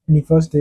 இன்னைக்கு first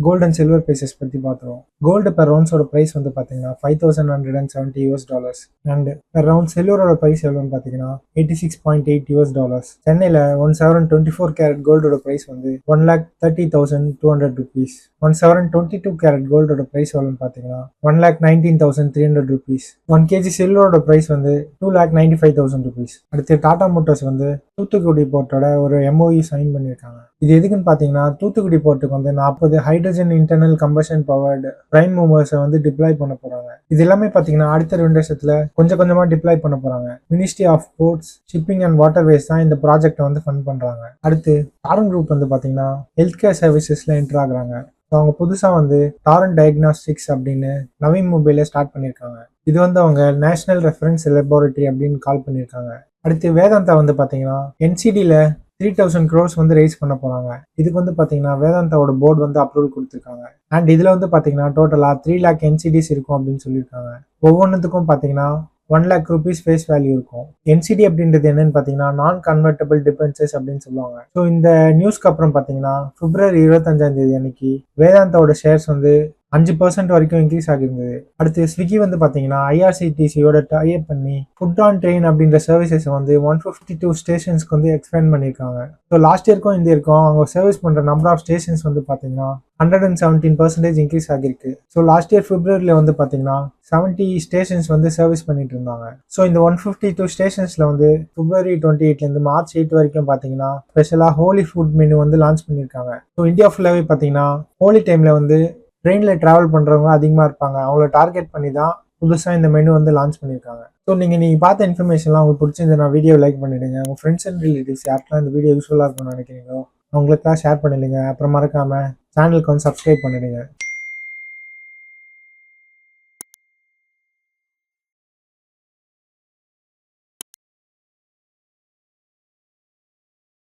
gold and silver prices பற்றி பார்த்துருவோம். கோல்டு பெர் ரவுண்ட்ஸோட ப்ரைஸ் வந்து பார்த்தீங்கன்னா $5,170 அண்ட் பெர் ரவுண்ட் சில்வரோட ப்ரைஸ் எவ்வளோன்னு பார்த்தீங்கன்னா $86.8. சென்னையில் 1/7 கேரட் கோல்டோட ப்ரைஸ் வந்து $1,30,200. 1/7 கேரட் கோல்டோட ப்ரைஸ் எவ்வளோன்னு பார்த்தீங்கன்னா $1,19,300. 1 kg சில்வரோட ப்ரைஸ் வந்து $2,95,000. அடுத்து டாடா மோட்டார்ஸ் வந்து தூத்துக்குடி போர்ட்டோட ஒரு MOU சைன் பண்ணியிருக்காங்க. இது எதுக்குன்னு பார்த்தீங்கன்னா தூத்துக்குடி போர்ட்டுக்கு வந்து 40 hydrogen internal combustion powered prime மூவர்ஸை வந்து டிப்ளாய் பண்ண போறாங்க. இது எல்லாமே பார்த்தீங்கன்னா அடுத்த 2 வருஷத்துல கொஞ்சம் கொஞ்சமா டிப்ளாய் பண்ண போறாங்க. Ministry of ports, shipping and waterways தான் இந்த ப்ராஜெக்டை வந்து ஃபண்ட் பண்றாங்க. அடுத்து டாரன் குரூப் வந்து பார்த்தீங்கன்னா ஹெல்த் கேர் சர்வீசஸ்ல என்டர் ஆகுறாங்க. அவங்க புதுசாக வந்து டாரன் டயக்னாஸ்டிக்ஸ் அப்படின்னு நவி மும்பைல ஸ்டார்ட் பண்ணியிருக்காங்க. இது வந்து அவங்க நேஷனல் ரெஃபரன்ஸ் லெபார்டரி அப்படின்னு கால் பண்ணியிருக்காங்க. அடுத்து வேதாந்தா வந்து பார்த்தீங்கன்னா NCDல 3,000 crores வந்து ரைஸ் பண்ண போறாங்க. இதுக்கு வந்து பார்த்தீங்கன்னா வேதாந்தாவோட போர்டு வந்து அப்ரூவல் கொடுத்துருக்காங்க. அண்ட் இதில் வந்து பார்த்தீங்கன்னா டோட்டலாக 3 lakh NCDs இருக்கும் அப்படின்னு சொல்லியிருக்காங்க. ஒவ்வொன்றுத்துக்கும் பார்த்தீங்கன்னா 1 lakh rupees ஃபேஸ் வேல்யூ இருக்கும். NCD அப்படின்றது என்னன்னு பார்த்தீங்கன்னா நான் கன்வெர்டபிள் டிபென்ச்சர்ஸ் அப்படின்னு சொல்லுவாங்க. ஸோ இந்த நியூஸ்க்கு அப்புறம் பார்த்தீங்கன்னா February 25 அன்னைக்கு வேதாந்தாவோட ஷேர்ஸ் வந்து 5% வரைக்கும் இன்க்ரீஸ் ஆகிருந்தது. அடுத்து ஸ்விக்கி வந்து பார்த்தீங்கன்னா IRCTCயோட டைப் பண்ணி ஃபுட் ஆன் ட்ரெயின் அப்படின்ற சர்வீசஸ் வந்து 152 ஸ்டேஷன்ஸ்க்கு வந்து எக்ஸ்பேண்ட் பண்ணியிருக்காங்க. ஸோ லாஸ்ட் இயர்க்கும் இந்த இயர்க்கும் அவங்க சர்வீஸ் பண்ணுற நம்பர் ஆஃப் ஸ்டேஷன்ஸ் வந்து பார்த்தீங்கன்னா 117% இன்க்ரீஸ் ஆகிருக்கு. ஸோ லாஸ்ட் இயர் பிப்ரவரியில் வந்து பார்த்தீங்கன்னா 70 ஸ்டேஷன்ஸ் வந்து சர்வீஸ் பண்ணிட்டு இருந்தாங்க. ஸோ இந்த 152 ஸ்டேஷன்ஸில் வந்து February 28 March 8 வரைக்கும் பார்த்தீங்கன்னா ஸ்பெஷலாக ஹோலி ஃபுட் மெனு வந்து லான்ச் பண்ணியிருக்காங்க. ஸோ இந்தியா ஃபுல்லாகவே பார்த்தீங்கன்னா ஹோலி டைமில் வந்து ட்ரெயினில் ட்ராவல் பண்ணுறவங்க அதிகமாக இருப்பாங்க. அவங்கள டார்கெட் பண்ணி தான் புதுசாக இந்த மெனு வந்து லான்ச் பண்ணியிருக்காங்க. ஸோ நீங்கள் பார்த்த இன்ஃபர்மேஷன்லாம் உங்களுக்கு பிடிச்சிருந்தா வீடியோ லைக் பண்ணிவிடுங்க. உங்கள் ஃப்ரெண்ட்ஸ் அண்ட் ரிலேட்டிவ்ஸ் யாருக்கெல்லாம் இந்த வீடியோ யூஸ்ஃபுல்லாக இருக்கும்னு நினைக்கிறீங்களோ அவங்களுக்கெல்லாம் ஷேர் பண்ணிடுங்க. அப்புறம் மறக்காமல் சேனலுக்கு வந்து சப்ஸ்கிரைப் பண்ணிடுங்க.